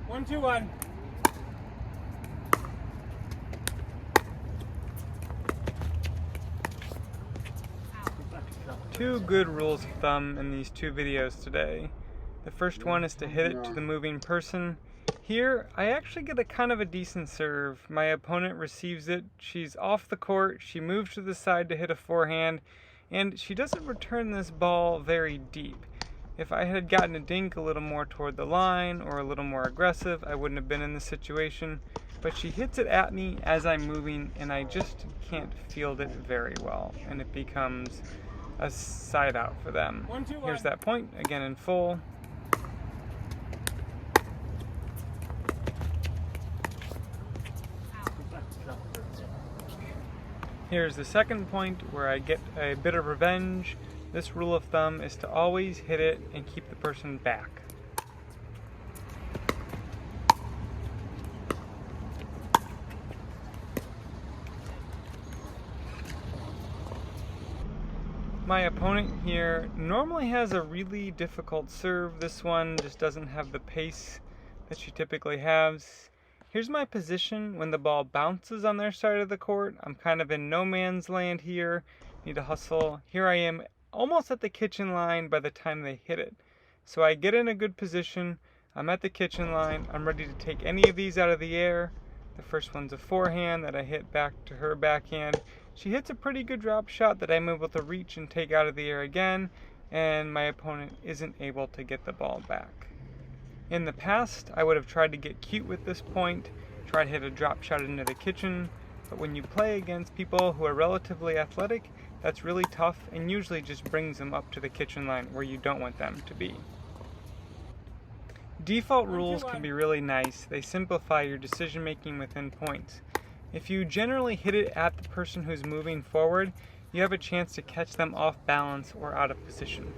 1-2-1. Two good rules of thumb in these two videos today. The first one is to hit it to the moving person. Here, I actually get a kind of a decent serve. My opponent receives it, she's off the court, she moves to the side to hit a forehand, and she doesn't return this ball very deep. If I had gotten a dink a little more toward the line or a little more aggressive, I wouldn't have been in this situation. But she hits it at me as I'm moving, and I just can't field it very well, and it becomes a side out for them. Here's that point, again in full. Here's the second point where I get a bit of revenge. This rule of thumb is to always hit it and keep the person back. My opponent here normally has a really difficult serve. This one just doesn't have the pace that she typically has. Here's my position when the ball bounces on their side of the court. I'm kind of in no man's land here. Need to hustle. Here I am almost at the kitchen line by the time they hit it. So I get in a good position. I'm at the kitchen line. I'm ready to take any of these out of the air. The first one's a forehand that I hit back to her backhand. She hits a pretty good drop shot that I'm able to reach and take out of the air again, and my opponent isn't able to get the ball back. In the past, I would have tried to get cute with this point, try to hit a drop shot into the kitchen, but when you play against people who are relatively athletic, that's really tough and usually just brings them up to the kitchen line where you don't want them to be. Default rules can be really nice. They simplify your decision making within points. If you generally hit it at the person who's moving forward, you have a chance to catch them off balance or out of position.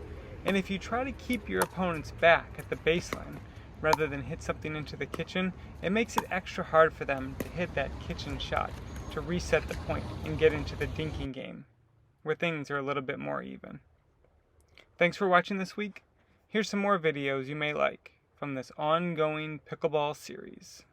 And if you try to keep your opponents back at the baseline, rather than hit something into the kitchen, it makes it extra hard for them to hit that kitchen shot, to reset the point and get into the dinking game, where things are a little bit more even. Thanks for watching this week. Here's some more videos you may like from this ongoing pickleball series.